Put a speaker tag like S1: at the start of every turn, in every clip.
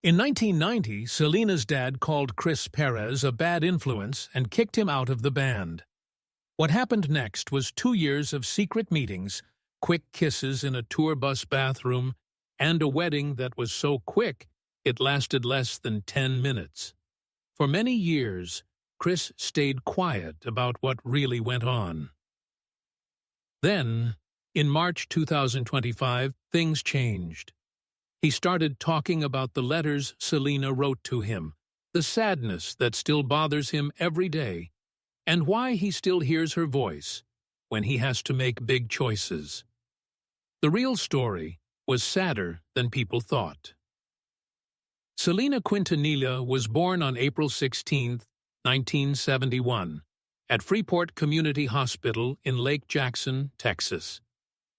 S1: In 1990, Selena's dad called Chris Perez a bad influence and kicked him out of the band. What happened next was 2 years of secret meetings, quick kisses in a tour bus bathroom, and a wedding that was so quick it lasted less than 10 minutes. For many years, Chris stayed quiet about what really went on. Then, in March 2025, things changed. He started talking about the letters Selena wrote to him, the sadness that still bothers him every day, and why he still hears her voice when he has to make big choices. The real story was sadder than people thought. Selena Quintanilla was born on April 16, 1971, at Freeport Community Hospital in Lake Jackson, Texas.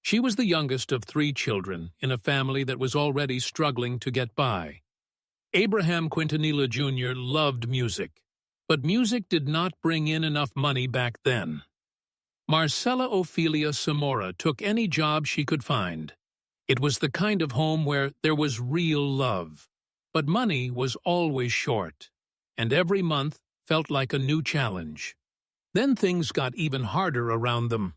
S1: She was the youngest of 3 children in a family that was already struggling to get by. Abraham Quintanilla Jr. loved music, but music did not bring in enough money back then. Marcella Ophelia Zamora took any job she could find. It was the kind of home where there was real love, but money was always short, and every month felt like a new challenge. Then things got even harder around them.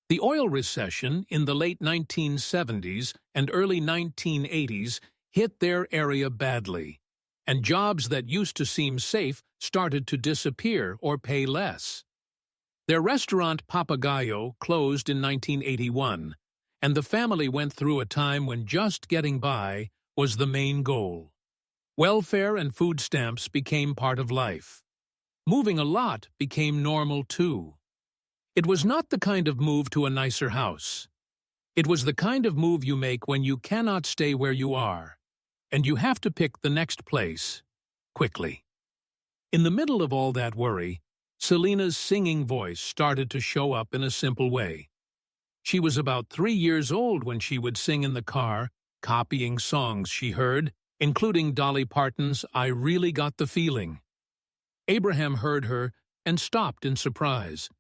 S1: The oil recession in the late 1970s and early 1980s hit their area badly, and jobs that used to seem safe started to disappear or pay less. Their restaurant Papagayo closed in 1981, and the family went through a time when just getting by was the main goal. Welfare and food stamps became part of life. Moving a lot became normal too. It was not the kind of move to a nicer house. It was the kind of move you make when you cannot stay where you are, and you have to pick the next place quickly. In the middle of all that worry, Selena's singing voice started to show up in a simple way. She was about 3 years old when she would sing in the car, copying songs she heard, including Dolly Parton's I Really Got the Feeling. Abraham heard her and stopped in surprise,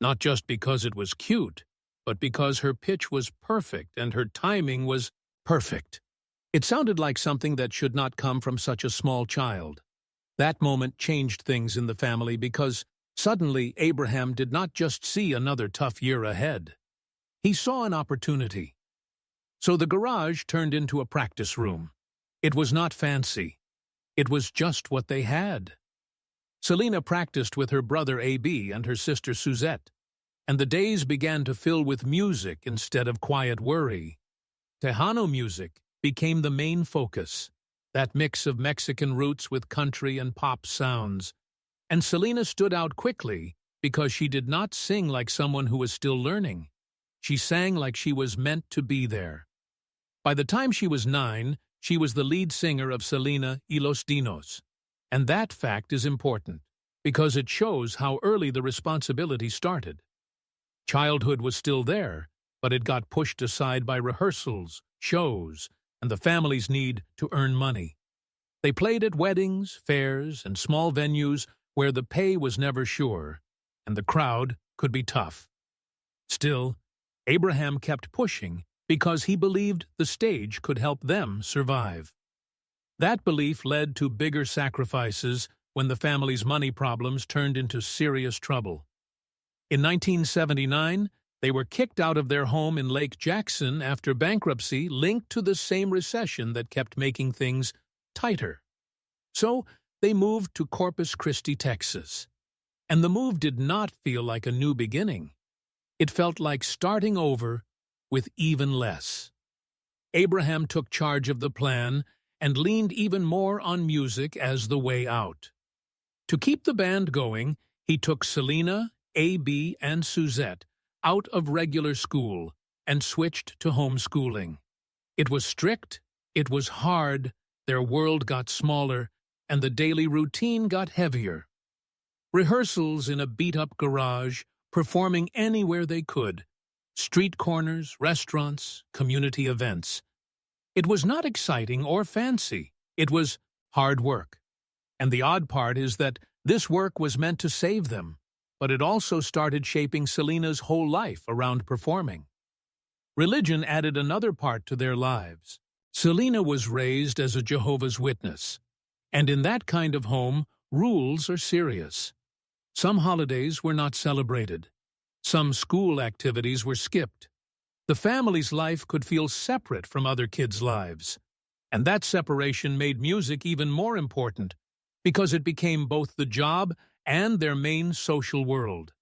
S1: not just because it was cute, but because her pitch was perfect and her timing was perfect. It sounded like something that should not come from such a small child. That moment changed things in the family because suddenly Abraham did not just see another tough year ahead. He saw an opportunity. So the garage turned into a practice room. It was not fancy. It was just what they had. Selena practiced with her brother A.B. and her sister Suzette, and the days began to fill with music instead of quiet worry. Tejano music became the main focus, that mix of Mexican roots with country and pop sounds, and Selena stood out quickly because she did not sing like someone who was still learning. She sang like she was meant to be there. By the time she was 9, she was the lead singer of Selena y Los Dinos. And that fact is important, because it shows how early the responsibility started. Childhood was still there, but it got pushed aside by rehearsals, shows, and the family's need to earn money. They played at weddings, fairs, and small venues where the pay was never sure, and the crowd could be tough. Still, Abraham kept pushing because he believed the stage could help them survive. That belief led to bigger sacrifices when the family's money problems turned into serious trouble. In 1979, they were kicked out of their home in Lake Jackson after bankruptcy linked to the same recession that kept making things tighter. So they moved to Corpus Christi, Texas. And the move did not feel like a new beginning. It felt like starting over with even less. Abraham took charge of the plan and leaned even more on music as the way out. To keep the band going, he took Selena, A.B., and Suzette out of regular school and switched to homeschooling. It was strict, it was hard, their world got smaller, and the daily routine got heavier. Rehearsals in a beat-up garage, performing anywhere they could, street corners, restaurants, community events. It was not exciting or fancy. It was hard work. And the odd part is that this work was meant to save them, but it also started shaping Selena's whole life around performing. Religion added another part to their lives. Selena was raised as a Jehovah's Witness, and in that kind of home, rules are serious. Some holidays were not celebrated. Some school activities were skipped. The family's life could feel separate from other kids' lives. And that separation made music even more important because it became both the job and their main social world.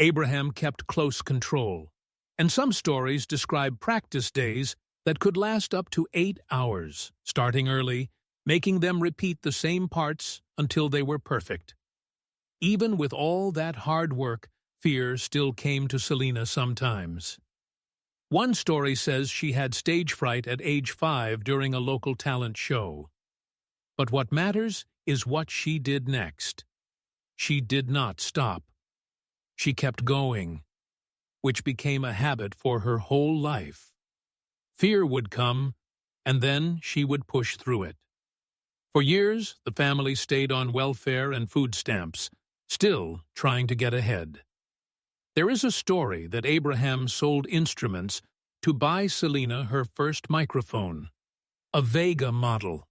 S1: Abraham kept close control, and some stories describe practice days that could last up to 8 hours, starting early, making them repeat the same parts until they were perfect. Even with all that hard work, fear still came to Selena sometimes. One story says she had stage fright at age 5 during a local talent show. But what matters is what she did next. She did not stop. She kept going, which became a habit for her whole life. Fear would come, and then she would push through it. For years, the family stayed on welfare and food stamps, still trying to get ahead. There is a story that Abraham sold instruments to buy Selena her first microphone, a Vega model.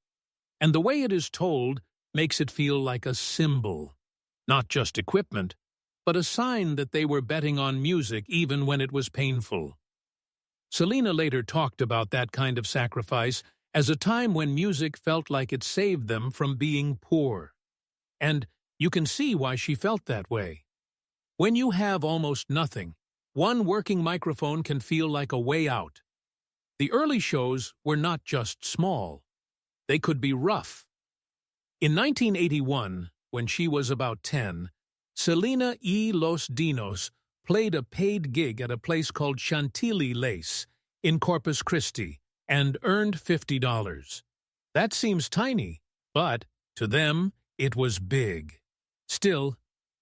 S1: And the way it is told makes it feel like a symbol, not just equipment, but a sign that they were betting on music even when it was painful. Selena later talked about that kind of sacrifice as a time when music felt like it saved them from being poor. And you can see why she felt that way. When you have almost nothing, one working microphone can feel like a way out. The early shows were not just small. They could be rough. In 1981, when she was about 10, Selena y Los Dinos played a paid gig at a place called Chantilly Lace in Corpus Christi and earned $50. That seems tiny, but to them, it was big. Still,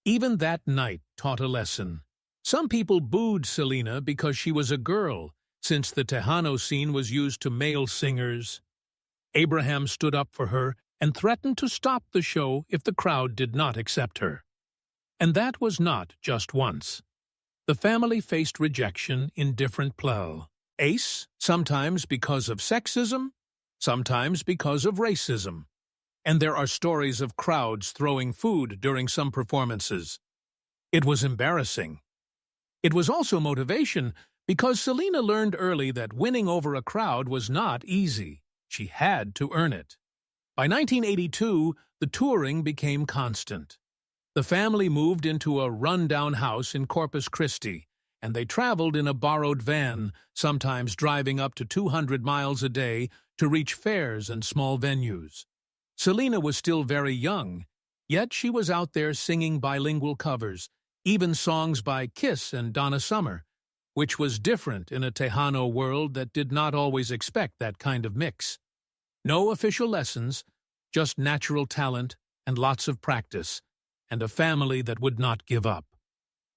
S1: even that night taught a lesson. Some people booed Selena because she was a girl, since the Tejano scene was used to male singers. Abraham stood up for her and threatened to stop the show if the crowd did not accept her. And that was not just once. The family faced rejection in different places, sometimes because of sexism, sometimes because of racism. And there are stories of crowds throwing food during some performances. It was embarrassing. It was also motivation because Selena learned early that winning over a crowd was not easy. She had to earn it. By 1982, the touring became constant. The family moved into a run-down house in Corpus Christi, and they traveled in a borrowed van, sometimes driving up to 200 miles a day to reach fairs and small venues. Selena was still very young, yet she was out there singing bilingual covers, even songs by Kiss and Donna Summer, which was different in a Tejano world that did not always expect that kind of mix. No official lessons, just natural talent and lots of practice, and a family that would not give up.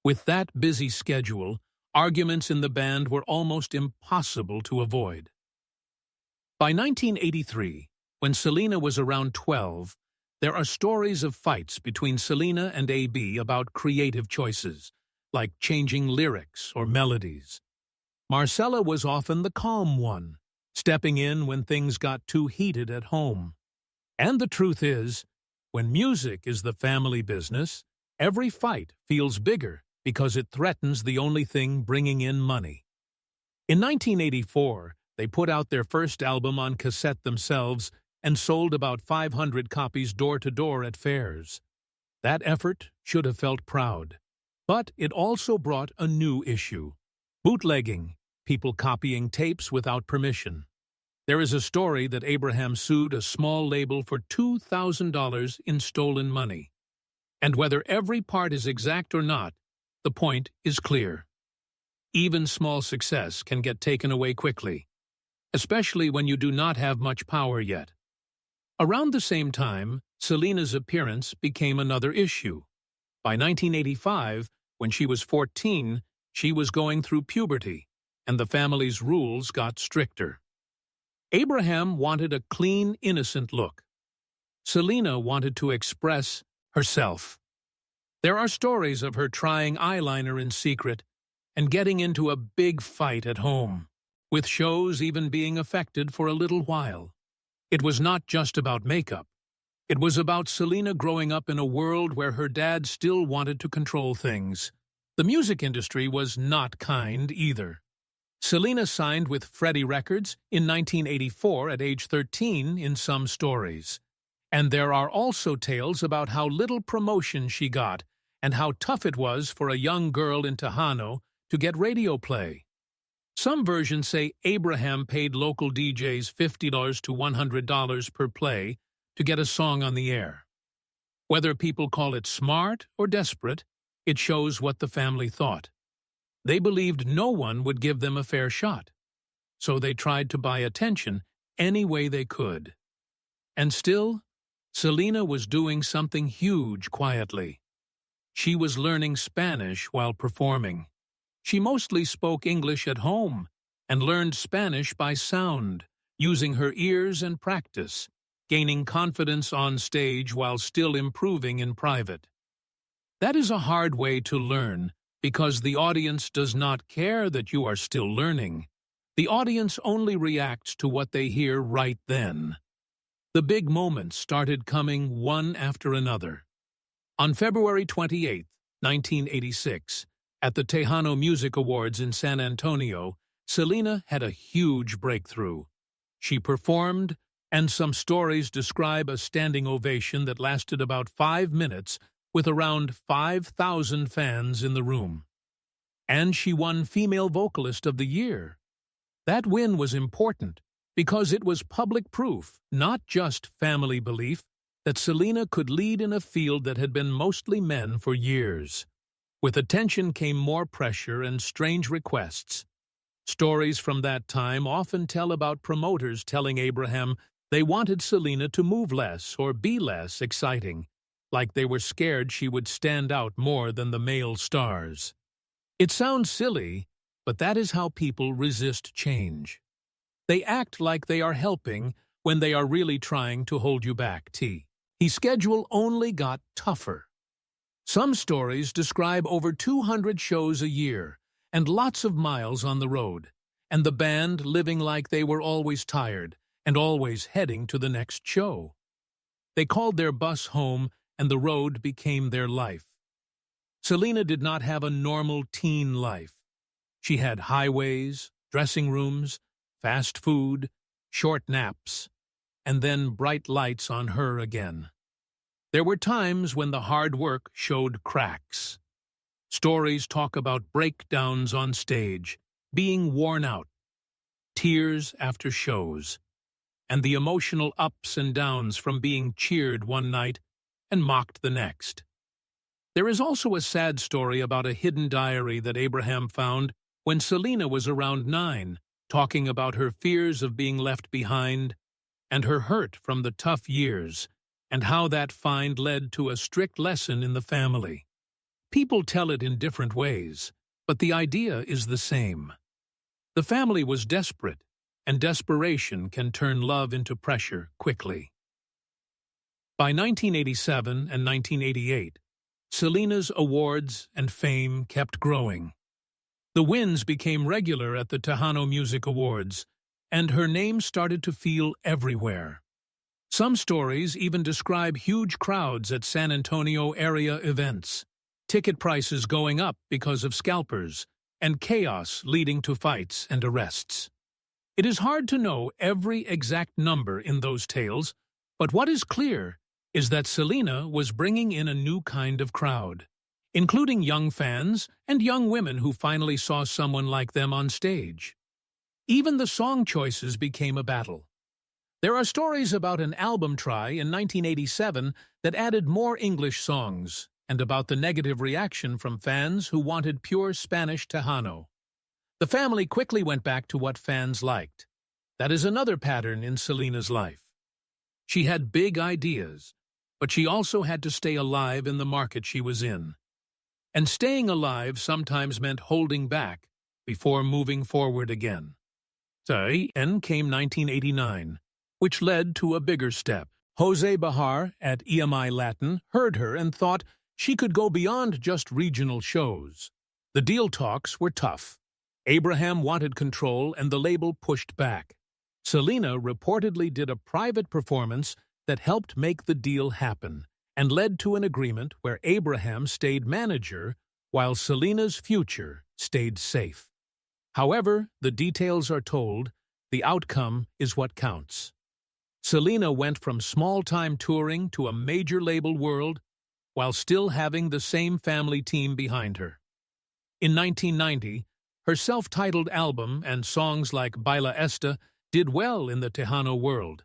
S1: With that busy schedule, arguments in the band were almost impossible to avoid. By 1983, when Selena was around 12, there are stories of fights between Selena and AB about creative choices, like changing lyrics or melodies. Marcella was often the calm one, stepping in when things got too heated at home. And the truth is, when music is the family business, every fight feels bigger because it threatens the only thing bringing in money. In 1984, they put out their first album on cassette themselves and sold about 500 copies door-to-door at fairs. That effort should have felt proud. But it also brought a new issue: bootlegging, people copying tapes without permission. There is a story that Abraham sued a small label for $2,000 in stolen money. And whether every part is exact or not, the point is clear. Even small success can get taken away quickly, especially when you do not have much power yet. Around the same time, Selena's appearance became another issue. By 1985, when she was 14, she was going through puberty, and the family's rules got stricter. Abraham wanted a clean, innocent look. Selena wanted to express herself. There are stories of her trying eyeliner in secret and getting into a big fight at home. with shows even being affected for a little while. It was not just about makeup. It was about Selena growing up in a world where her dad still wanted to control things. The music industry was not kind either. Selena signed with Freddie Records in 1984 at age 13 in some stories. And there are also tales about how little promotion she got and how tough it was for a young girl in Tejano to get radio play. Some versions say Abraham paid local DJs $50 to $100 per play to get a song on the air. Whether people call it smart or desperate, it shows what the family thought. They believed no one would give them a fair shot, so they tried to buy attention any way they could. And still, Selena was doing something huge quietly. She was learning Spanish while performing. She mostly spoke English at home and learned Spanish by sound, using her ears and practice, gaining confidence on stage while still improving in private. That is a hard way to learn because the audience does not care that you are still learning. The audience only reacts to what they hear right then. The big moments started coming one after another. On February 28, 1986, at the Tejano Music Awards in San Antonio, Selena had a huge breakthrough. She performed, and some stories describe a standing ovation that lasted about 5 minutes with around 5,000 fans in the room. And she won Female Vocalist of the Year. That win was important because it was public proof, not just family belief, that Selena could lead in a field that had been mostly men for years. With attention came more pressure and strange requests. Stories from that time often tell about promoters telling Abraham they wanted Selena to move less or be less exciting, like they were scared she would stand out more than the male stars. It sounds silly, but that is how people resist change. They act like they are helping when they are really trying to hold you back. His schedule only got tougher. Some stories describe over 200 shows a year and lots of miles on the road, and the band living like they were always tired and always heading to the next show. They called their bus home, and the road became their life. Selena did not have a normal teen life. She had highways, dressing rooms, fast food, short naps, and then bright lights on her again. There were times when the hard work showed cracks. Stories talk about breakdowns on stage, being worn out, tears after shows, and the emotional ups and downs from being cheered one night and mocked the next. There is also a sad story about a hidden diary that Abraham found when Selena was around 9, talking about her fears of being left behind and her hurt from the tough years, and how that find led to a strict lesson in the family. People tell it in different ways, but the idea is the same. The family was desperate, and desperation can turn love into pressure quickly. By 1987 and 1988, Selena's awards and fame kept growing. The wins became regular at the Tejano Music Awards, and her name started to feel everywhere. Some stories even describe huge crowds at San Antonio area events, ticket prices going up because of scalpers, and chaos leading to fights and arrests. It is hard to know every exact number in those tales, but what is clear is that Selena was bringing in a new kind of crowd, including young fans and young women who finally saw someone like them on stage. Even the song choices became a battle. There are stories about an album try in 1987 that added more English songs, and about the negative reaction from fans who wanted pure Spanish Tejano. The family quickly went back to what fans liked. That is another pattern in Selena's life. She had big ideas, but she also had to stay alive in the market she was in. And staying alive sometimes meant holding back before moving forward again. Then came 1989, which led to a bigger step. Jose Bahar at EMI Latin heard her and thought she could go beyond just regional shows. The deal talks were tough. Abraham wanted control and the label pushed back. Selena reportedly did a private performance that helped make the deal happen and led to an agreement where Abraham stayed manager while Selena's future stayed safe. However, the details are told, the outcome is what counts. Selena went from small-time touring to a major label world while still having the same family team behind her. In 1990, her self-titled album and songs like Baila Esta did well in the Tejano world,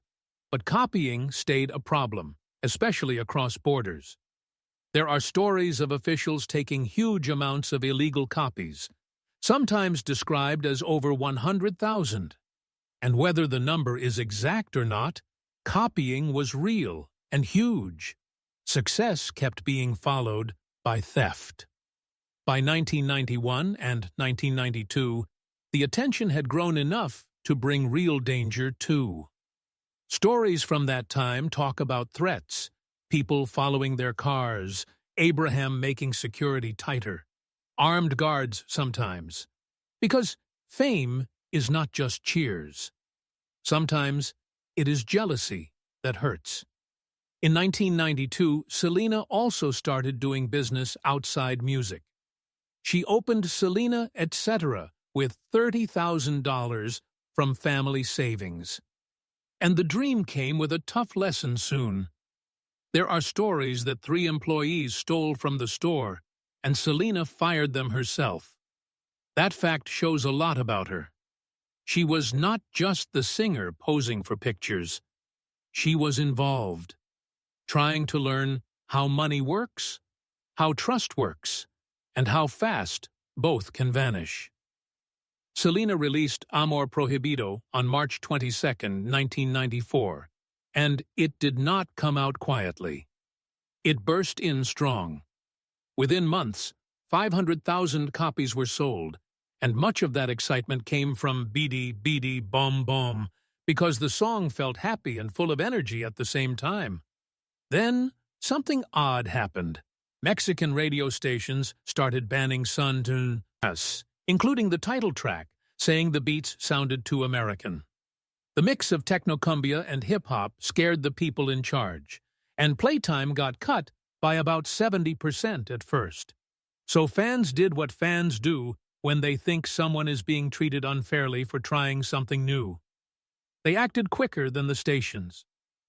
S1: but copying stayed a problem, especially across borders. There are stories of officials taking huge amounts of illegal copies, sometimes described as over 100,000. And whether the number is exact or not, copying was real and huge. Success kept being followed by theft. By 1991 and 1992, the attention had grown enough to bring real danger too. Stories from that time talk about threats, people following their cars, Abraham making security tighter, armed guards sometimes. Because fame is not just cheers. Sometimes it is jealousy that hurts. In 1992, Selena also started doing business outside music. She opened Selena Etc. with $30,000 from family savings. And the dream came with a tough lesson soon. There are stories that 3 employees stole from the store, and Selena fired them herself. That fact shows a lot about her. She was not just the singer posing for pictures. She was involved, trying to learn how money works, how trust works, and how fast both can vanish. Selena released Amor Prohibido on March 22, 1994, and it did not come out quietly. It burst in strong. Within months, 500,000 copies were sold, and much of that excitement came from Bidi Bidi Bom Bom, because the song felt happy and full of energy at the same time. Then, something odd happened. Mexican radio stations started banning Son de Us, including the title track, saying the beats sounded too American. The mix of technocumbia and hip-hop scared the people in charge, and playtime got cut by about 70% at first. So fans did what fans do when they think someone is being treated unfairly for trying something new. They acted quicker than the stations.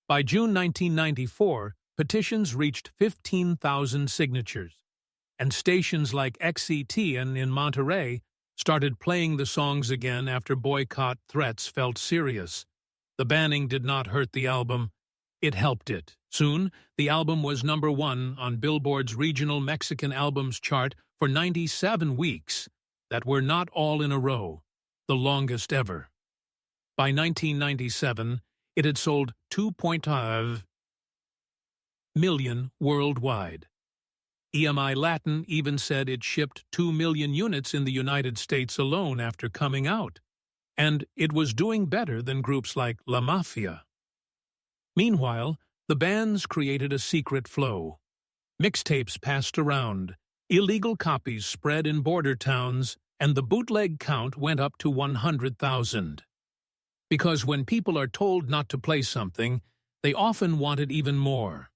S1: By June 1994, petitions reached 15,000 signatures, and stations like XETN in Monterrey started playing the songs again after boycott threats felt serious. The banning did not hurt the album. It helped it. Soon, the album was #1 on Billboard's regional Mexican albums chart for 97 weeks that were not all in a row, the longest ever. By 1997, it had sold 2.5 million worldwide. EMI Latin even said it shipped 2 million units in the United States alone after coming out, and it was doing better than groups like La Mafia. Meanwhile, the bands created a secret flow. Mixtapes passed around, illegal copies spread in border towns, and the bootleg count went up to 100,000. Because when people are told not to play something, they often wanted even more.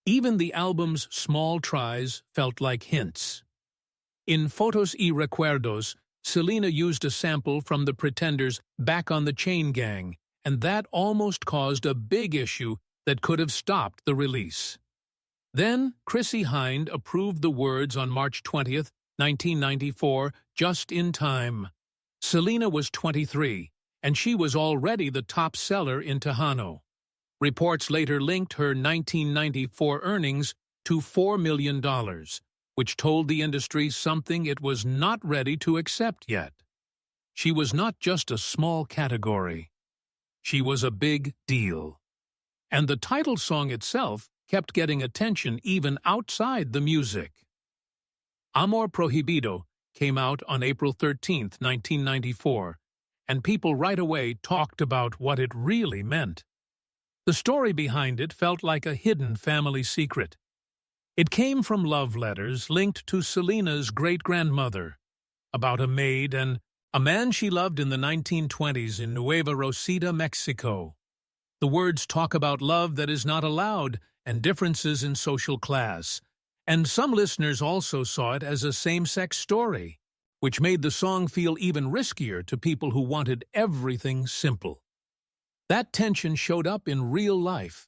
S1: Even the album's small tries felt like hints. In Fotos y Recuerdos, Selena used a sample from the Pretenders' Back on the Chain Gang, and that almost caused a big issue that could have stopped the release. Then, Chrissie Hynde approved the words on March 20, 1994, just in time. Selena was 23, and she was already the top seller in Tejano. Reports later linked her 1994 earnings to $4 million, which told the industry something it was not ready to accept yet. She was not just a small category. She was a big deal. And the title song itself kept getting attention even outside the music. Amor Prohibido came out on April 13, 1994, and people right away talked about what it really meant. The story behind it felt like a hidden family secret. It came from love letters linked to Selena's great-grandmother, about a maid and A man she loved in the 1920s in Nueva Rosita, Mexico. The words talk about love that is not allowed and differences in social class. And some listeners also saw it as a same-sex story, which made the song feel even riskier to people who wanted everything simple. That tension showed up in real life.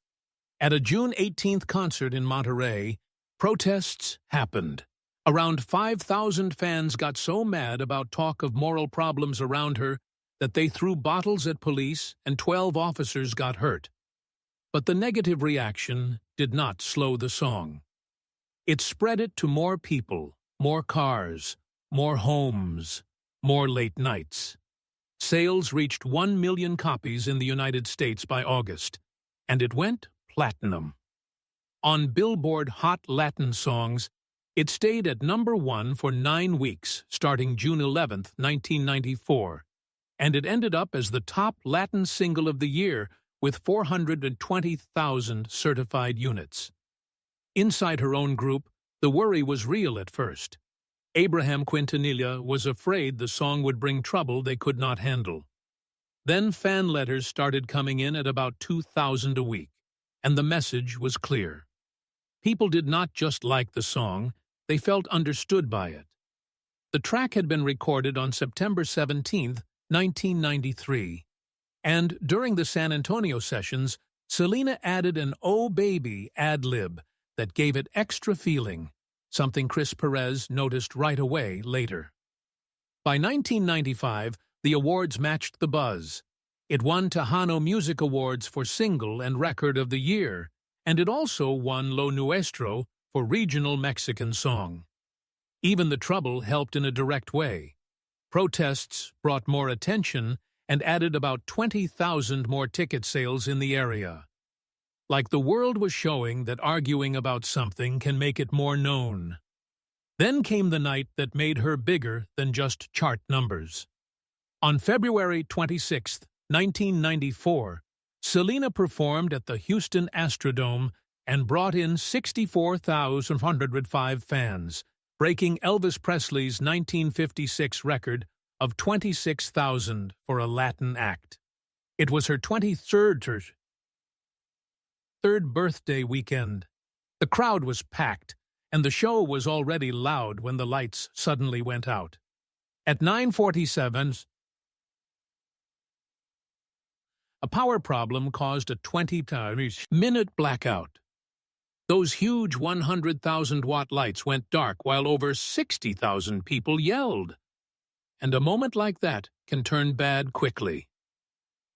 S1: At a June 18th concert in Monterrey, protests happened. Around 5,000 fans got so mad about talk of moral problems around her that they threw bottles at police and 12 officers got hurt. But the negative reaction did not slow the song. It spread it to more people, more cars, more homes, more late nights. Sales reached 1 million copies in the United States by August, and it went platinum. On Billboard Hot Latin Songs, it stayed at #1 for 9 weeks, starting June 11, 1994, and it ended up as the top Latin single of the year with 420,000 certified units. Inside her own group, the worry was real at first. Abraham Quintanilla was afraid the song would bring trouble they could not handle. Then fan letters started coming in at about 2,000 a week, and the message was clear. People did not just like the song, they felt understood by it. The track had been recorded on September 17, 1993, and during the San Antonio sessions, Selena added an "Oh Baby" ad-lib that gave it extra feeling, something Chris Perez noticed right away later. By 1995, the awards matched the buzz. It won Tejano Music Awards for Single and Record of the Year, and it also won Lo Nuestro for Regional Mexican Song. Even the trouble helped in a direct way. Protests brought more attention and added about 20,000 more ticket sales in the area. Like the world was showing that arguing about something can make it more known. Then came the night that made her bigger than just chart numbers. On February 26, 1994, Selena performed at the Houston Astrodome and brought in 64,105 fans, breaking Elvis Presley's 1956 record of 26,000 for a Latin act. It was her 23rd birthday weekend. The crowd was packed, and the show was already loud when the lights suddenly went out. At 9:47, a power problem caused a 20-minute blackout. Those huge 100,000-watt lights went dark while over 60,000 people yelled. And a moment like that can turn bad quickly.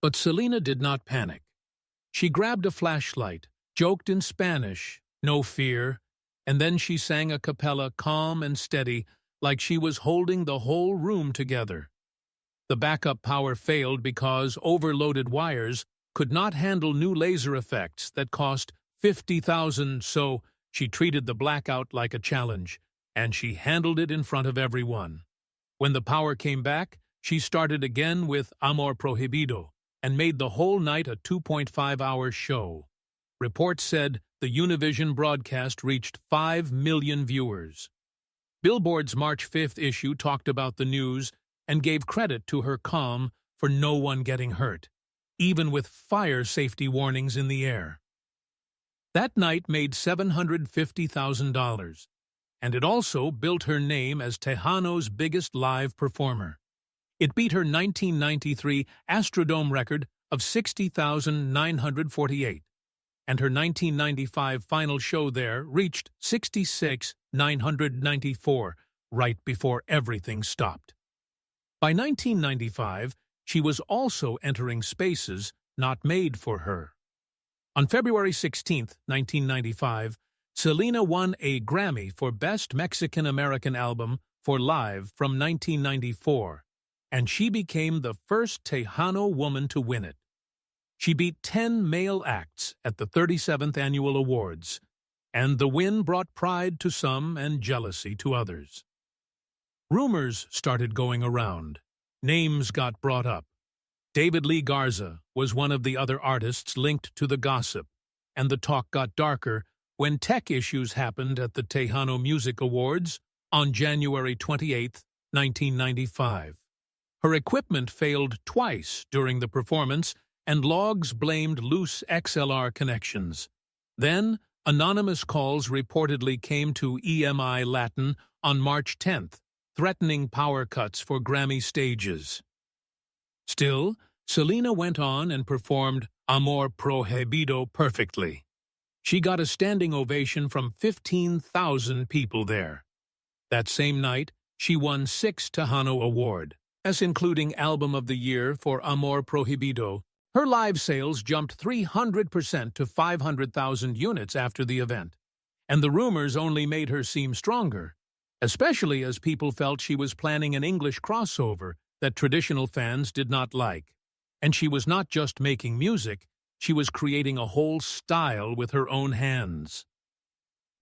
S1: But Selena did not panic. She grabbed a flashlight, joked in Spanish, "No fear," and then she sang a cappella calm and steady, like she was holding the whole room together. The backup power failed because overloaded wires could not handle new laser effects that cost $50,000, so she treated the blackout like a challenge, and she handled it in front of everyone. When the power came back, she started again with Amor Prohibido and made the whole night a 2.5-hour show. Reports said the Univision broadcast reached 5 million viewers. Billboard's March 5th issue talked about the news and gave credit to her calm for no one getting hurt, even with fire safety warnings in the air. That night made $750,000, and it also built her name as Tejano's biggest live performer. It beat her 1993 Astrodome record of 60,948, and her 1995 final show there reached 66,994, right before everything stopped. By 1995, she was also entering spaces not made for her. On February 16, 1995, Selena won a Grammy for Best Mexican-American Album for Live from 1994, and she became the first Tejano woman to win it. She beat 10 male acts at the 37th Annual Awards, and the win brought pride to some and jealousy to others. Rumors started going around. Names got brought up. David Lee Garza was one of the other artists linked to the gossip, and the talk got darker when tech issues happened at the Tejano Music Awards on January 28, 1995. Her equipment failed twice during the performance, and logs blamed loose XLR connections. Then, anonymous calls reportedly came to EMI Latin on March 10th, threatening power cuts for Grammy stages. Still, Selena went on and performed Amor Prohibido perfectly. She got a standing ovation from 15,000 people there. That same night, she won 6 Tejano Award, as including Album of the Year for Amor Prohibido. Her live sales jumped 300% to 500,000 units after the event, and the rumors only made her seem stronger, especially as people felt she was planning an English crossover that traditional fans did not like. And she was not just making music, she was creating a whole style with her own hands.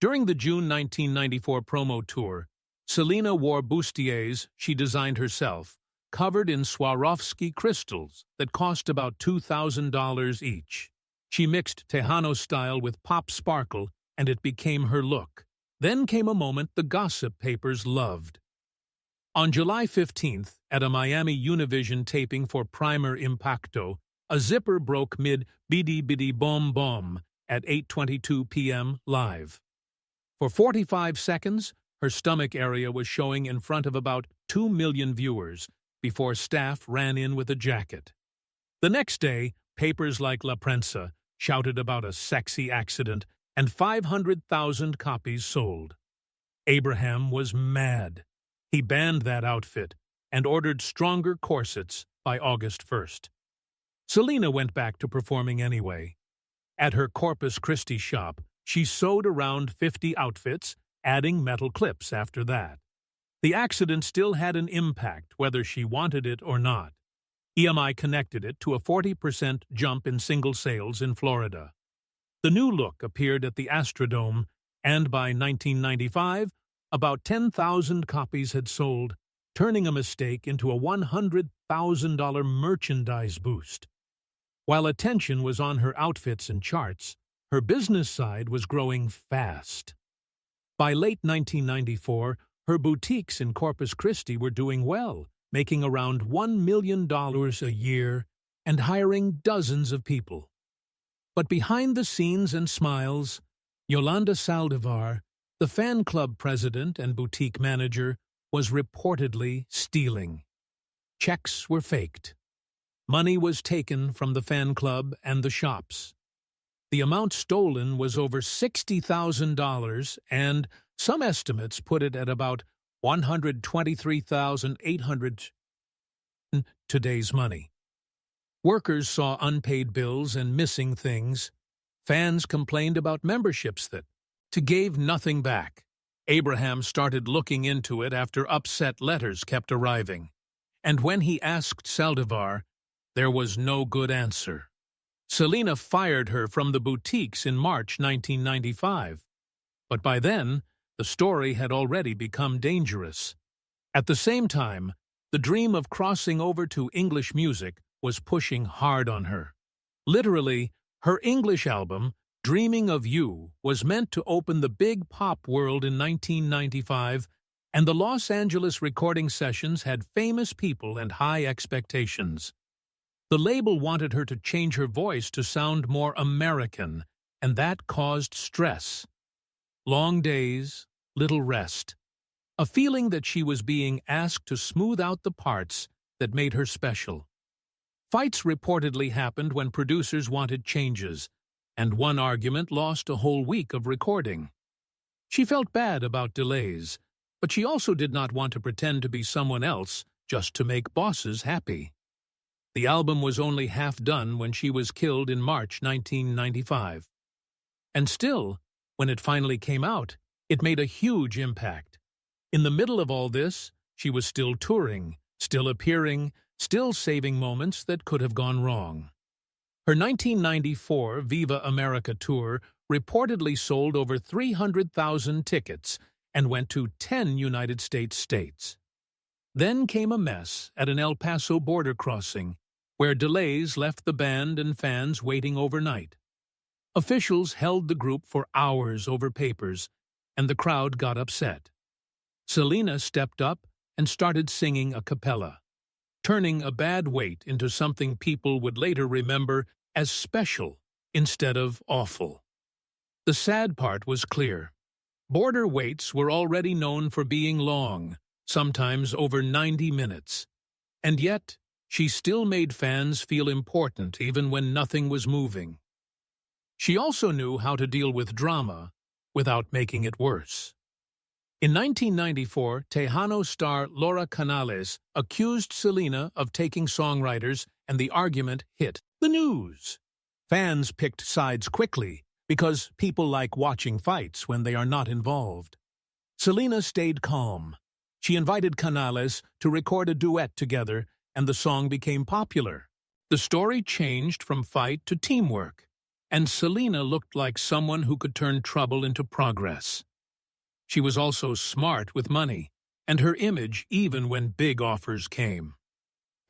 S1: During the June 1994 promo tour, Selena wore bustiers she designed herself, covered in Swarovski crystals that cost about $2,000 each. She mixed Tejano style with pop sparkle, and it became her look. Then came a moment the gossip papers loved. On July 15th, at a Miami Univision taping for Primer Impacto, a zipper broke mid-Bidi Bidi Bom Bom at 8:22 p.m. live. For 45 seconds, her stomach area was showing in front of about 2 million viewers before staff ran in with a jacket. The next day, papers like La Prensa shouted about a sexy accident, and 500,000 copies sold. Abraham was mad. He banned that outfit and ordered stronger corsets by August 1st. Selena went back to performing anyway. At her Corpus Christi shop, she sewed around 50 outfits, adding metal clips after that. The accident still had an impact, whether she wanted it or not. EMI connected it to a 40% jump in single sales in Florida. The new look appeared at the Astrodome, and by 1995, about 10,000 copies had sold, turning a mistake into a $100,000 merchandise boost. While attention was on her outfits and charts, her business side was growing fast. By late 1994, her boutiques in Corpus Christi were doing well, making around $1 million a year and hiring dozens of people. But behind the scenes and smiles, Yolanda Saldivar, the fan club president and boutique manager, was reportedly stealing. Checks were faked. Money was taken from the fan club and the shops. The amount stolen was over $60,000, and some estimates put it at about $123,800 in today's money. Workers saw unpaid bills and missing things. Fans complained about memberships that gave nothing back. Abraham started looking into it after upset letters kept arriving. And when he asked Saldivar, there was no good answer. Selena fired her from the boutiques in March 1995. But by then, the story had already become dangerous. At the same time, the dream of crossing over to English music was pushing hard on her. Literally, her English album, Dreaming of You, was meant to open the big pop world in 1995, and the Los Angeles recording sessions had famous people and high expectations. The label wanted her to change her voice to sound more American, and that caused stress. Long days, little rest. A feeling that she was being asked to smooth out the parts that made her special. Fights reportedly happened when producers wanted changes, and one argument lost a whole week of recording. She felt bad about delays, but she also did not want to pretend to be someone else just to make bosses happy. The album was only half done when she was killed in March 1995. And still, when it finally came out, it made a huge impact. In the middle of all this, she was still touring, still appearing, still saving moments that could have gone wrong. Her 1994 Viva America tour reportedly sold over 300,000 tickets and went to 10 United States states. Then came a mess at an El Paso border crossing, where delays left the band and fans waiting overnight. Officials held the group for hours over papers, and the crowd got upset. Selena stepped up and started singing a cappella. turning a bad wait into something people would later remember as special instead of awful. The sad part was clear. Border waits were already known for being long, sometimes over 90 minutes. And yet, she still made fans feel important even when nothing was moving. She also knew how to deal with drama without making it worse. In 1994, Tejano star Laura Canales accused Selena of taking songwriters, and the argument hit the news. Fans picked sides quickly because people like watching fights when they are not involved. Selena stayed calm. She invited Canales to record a duet together, and the song became popular. The story changed from fight to teamwork, and Selena looked like someone who could turn trouble into progress. She was also smart with money, and her image even when big offers came.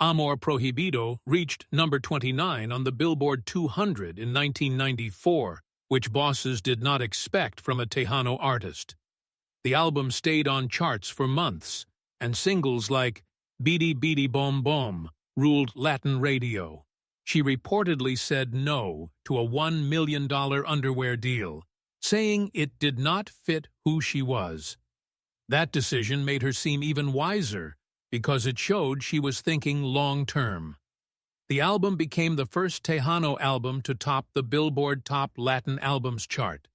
S1: Amor Prohibido reached number 29 on the Billboard 200 in 1994, which bosses did not expect from a Tejano artist. The album stayed on charts for months, and singles like Bidi Bidi Bom Bom ruled Latin radio. She reportedly said no to a $1 million underwear deal, saying it did not fit who she was. That decision made her seem even wiser because it showed she was thinking long-term. The album became the first Tejano album to top the Billboard Top Latin Albums chart,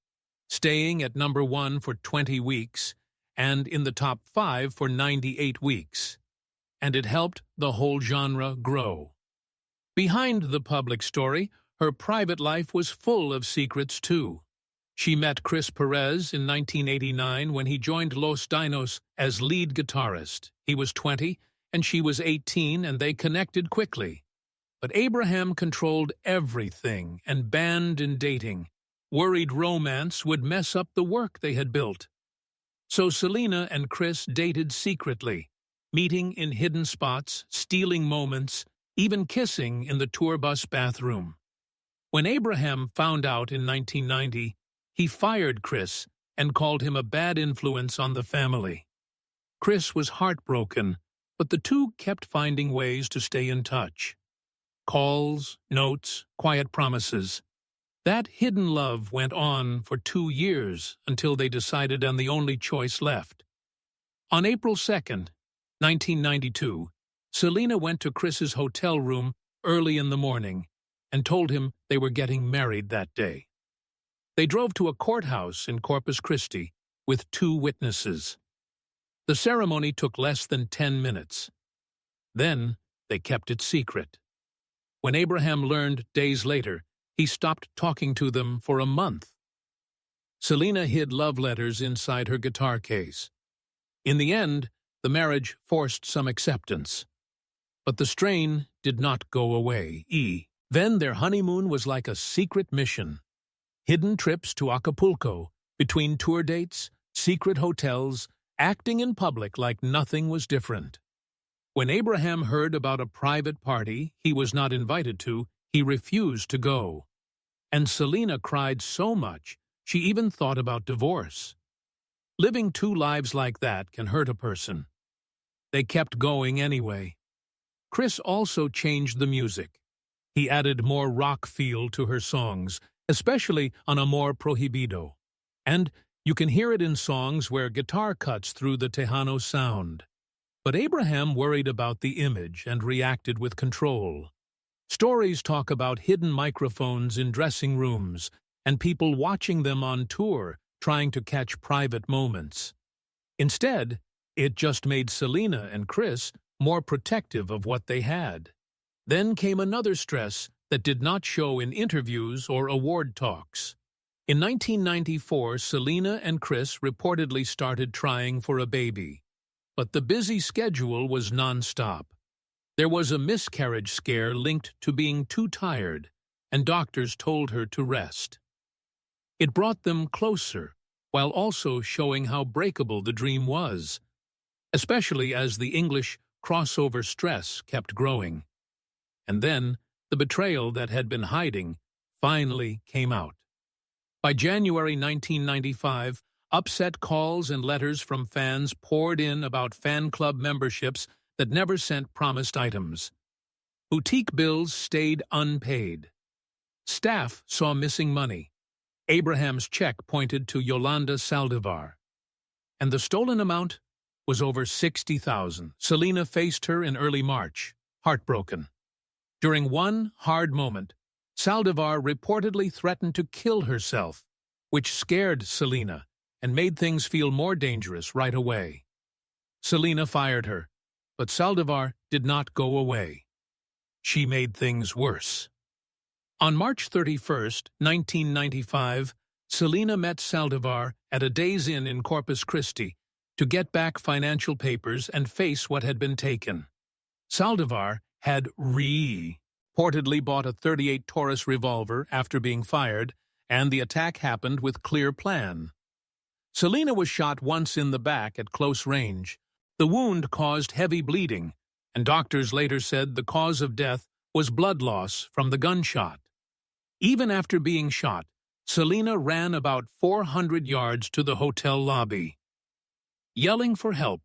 S1: staying at number 1 for 20 weeks and in the top 5 for 98 weeks. And it helped the whole genre grow. Behind the public story, her private life was full of secrets too. She met Chris Perez in 1989 when he joined Los Dinos as lead guitarist. He was 20 and she was 18, and they connected quickly. But Abraham controlled everything and banned in dating, worried romance would mess up the work they had built. So Selena and Chris dated secretly, meeting in hidden spots, stealing moments, even kissing in the tour bus bathroom. When Abraham found out in 1990, he fired Chris and called him a bad influence on the family. Chris was heartbroken, but the two kept finding ways to stay in touch. Calls, notes, quiet promises. That hidden love went on for 2 years until they decided on the only choice left. On April 2nd, 1992, Selena went to Chris's hotel room early in the morning and told him they were getting married that day. They drove to a courthouse in Corpus Christi with 2 witnesses. The ceremony took less than 10 minutes. Then they kept it secret. When Abraham learned days later, he stopped talking to them for a month. Selena hid love letters inside her guitar case. In the end, the marriage forced some acceptance. But the strain did not go away. Then their honeymoon was like a secret mission. Hidden trips to Acapulco, between tour dates, secret hotels, acting in public like nothing was different. When Abraham heard about a private party he was not invited to, he refused to go. And Selena cried so much, she even thought about divorce. Living 2 lives like that can hurt a person. They kept going anyway. Chris also changed the music. He added more rock feel to her songs, especially on Amor Prohibido. And you can hear it in songs where guitar cuts through the Tejano sound. But Abraham worried about the image and reacted with control. Stories talk about hidden microphones in dressing rooms and people watching them on tour trying to catch private moments. Instead, it just made Selena and Chris more protective of what they had. Then came another stress that did not show in interviews or award talks. In 1994, Selena and Chris reportedly started trying for a baby. But the busy schedule was non-stop. There was a miscarriage scare linked to being too tired, and doctors told her to rest. It brought them closer, while also showing how breakable the dream was, especially as the English crossover stress kept growing. And then, the betrayal that had been hiding finally came out. By January 1995, upset calls and letters from fans poured in about fan club memberships that never sent promised items. Boutique bills stayed unpaid. Staff saw missing money. Abraham's check pointed to Yolanda Saldivar. And the stolen amount was over $60,000. Selena faced her in early March, heartbroken. During one hard moment, Saldivar reportedly threatened to kill herself, which scared Selena and made things feel more dangerous right away. Selena fired her, but Saldivar did not go away. She made things worse. On March 31st, 1995, Selena met Saldivar at a Days Inn in Corpus Christi to get back financial papers and face what had been taken. Saldivar had reportedly bought a .38 Taurus revolver after being fired, and the attack happened with clear plan. Selena was shot once in the back at close range. The wound caused heavy bleeding, and doctors later said the cause of death was blood loss from the gunshot. Even after being shot, Selena ran about 400 yards to the hotel lobby, yelling for help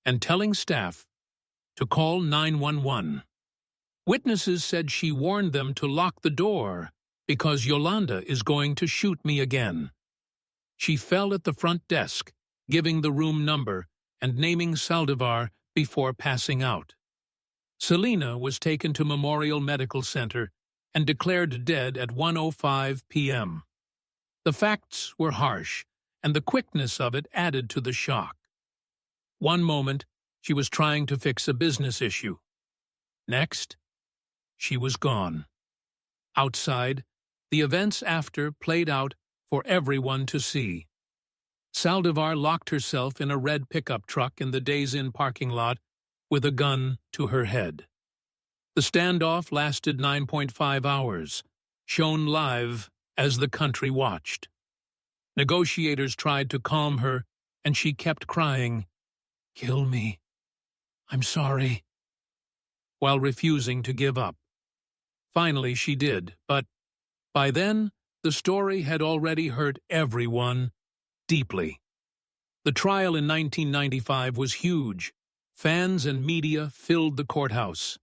S1: and telling staff to call 911. Witnesses said she warned them to lock the door because Yolanda is going to shoot me again. She fell at the front desk, giving the room number and naming Saldivar before passing out. Selena was taken to Memorial Medical Center and declared dead at 1:05 p.m. The facts were harsh, and the quickness of it added to the shock. One moment, she was trying to fix a business issue. Next, she was gone. Outside, the events after played out for everyone to see. Saldivar locked herself in a red pickup truck in the Days Inn parking lot with a gun to her head. The standoff lasted 9.5 hours, shown live as the country watched. Negotiators tried to calm her, and she kept crying, "Kill me. I'm sorry," while refusing to give up. Finally, she did, but by then, the story had already hurt everyone deeply. The trial in 1995 was huge. Fans and media filled the courthouse.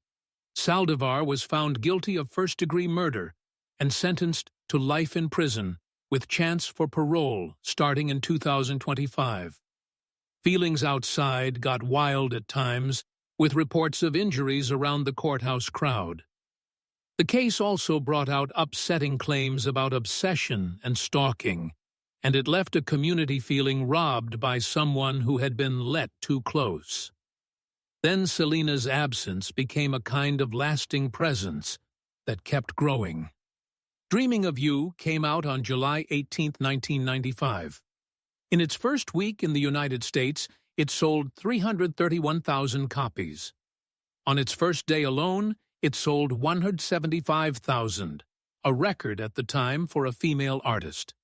S1: Saldivar was found guilty of first-degree murder and sentenced to life in prison with chance for parole starting in 2025. Feelings outside got wild at times, with reports of injuries around the courthouse crowd. The case also brought out upsetting claims about obsession and stalking, and it left a community feeling robbed by someone who had been let too close. Then Selena's absence became a kind of lasting presence that kept growing. Dreaming of You came out on July 18, 1995. In its first week in the United States, it sold 331,000 copies. On its first day alone, it sold 175,000, a record at the time for a female artist.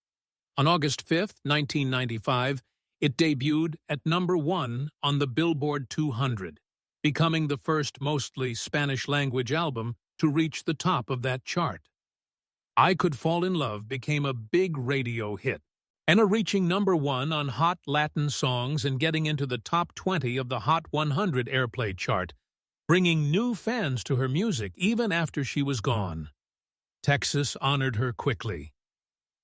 S1: On August 5, 1995, it debuted at #1 on the Billboard 200, becoming the first mostly Spanish-language album to reach the top of that chart. I Could Fall in Love became a big radio hit, and reaching #1 on Hot Latin Songs and getting into the top 20 of the Hot 100 airplay chart, bringing new fans to her music even after she was gone. Texas honored her quickly.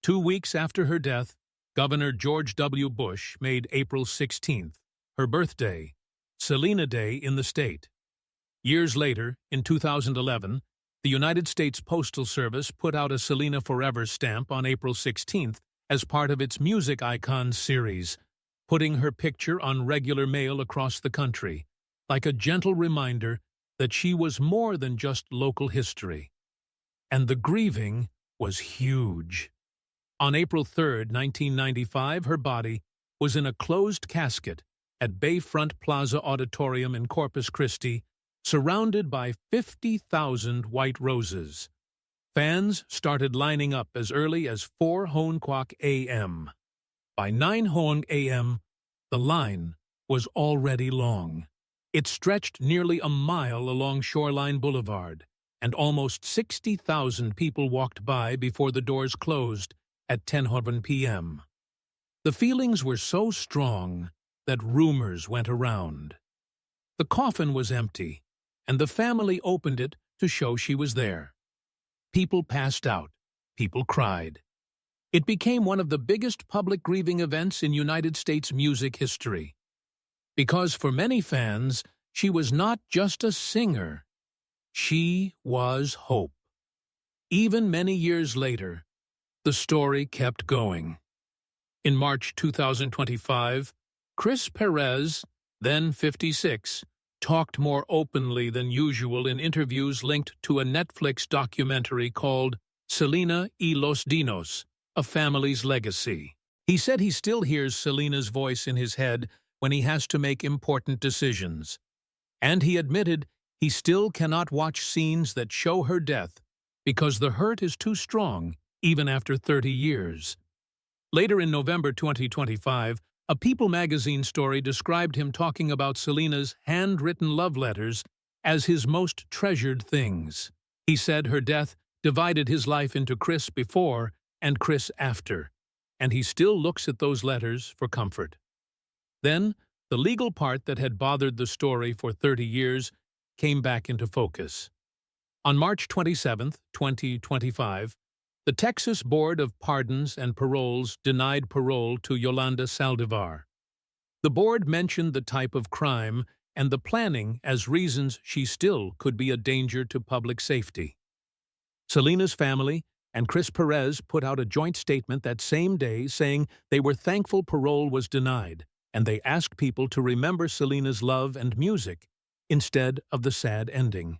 S1: 2 weeks after her death, Governor George W. Bush made April 16th, her birthday, Selena Day in the state. Years later, in 2011, the United States Postal Service put out a Selena Forever stamp on April 16th as part of its Music Icons series, putting her picture on regular mail across the country, like a gentle reminder that she was more than just local history. And the grieving was huge. On April 3, 1995, her body was in a closed casket at Bayfront Plaza Auditorium in Corpus Christi, surrounded by 50,000 white roses. Fans started lining up as early as 4 a.m. By 9 a.m., the line was already long. It stretched nearly a mile along Shoreline Boulevard, and almost 60,000 people walked by before the doors closed at 10 p.m. The feelings were so strong that rumors went around. The coffin was empty, and the family opened it to show she was there. People passed out. People cried. It became one of the biggest public grieving events in United States music history. Because for many fans, she was not just a singer. She was hope. Even many years later, the story kept going. In March 2025, Chris Perez, then 56, talked more openly than usual in interviews linked to a Netflix documentary called Selena y los Dinos, A Family's Legacy. He said he still hears Selena's voice in his head when he has to make important decisions. And he admitted he still cannot watch scenes that show her death because the hurt is too strong, even after 30 years. Later in November 2025, a People magazine story described him talking about Selena's handwritten love letters as his most treasured things. He said her death divided his life into Chris before and Chris after, and he still looks at those letters for comfort. Then, the legal part that had bothered the story for 30 years came back into focus. On March 27, 2025, the Texas Board of Pardons and Paroles denied parole to Yolanda Saldivar. The board mentioned the type of crime and the planning as reasons she still could be a danger to public safety. Selena's family and Chris Perez put out a joint statement that same day saying they were thankful parole was denied, and they asked people to remember Selena's love and music instead of the sad ending.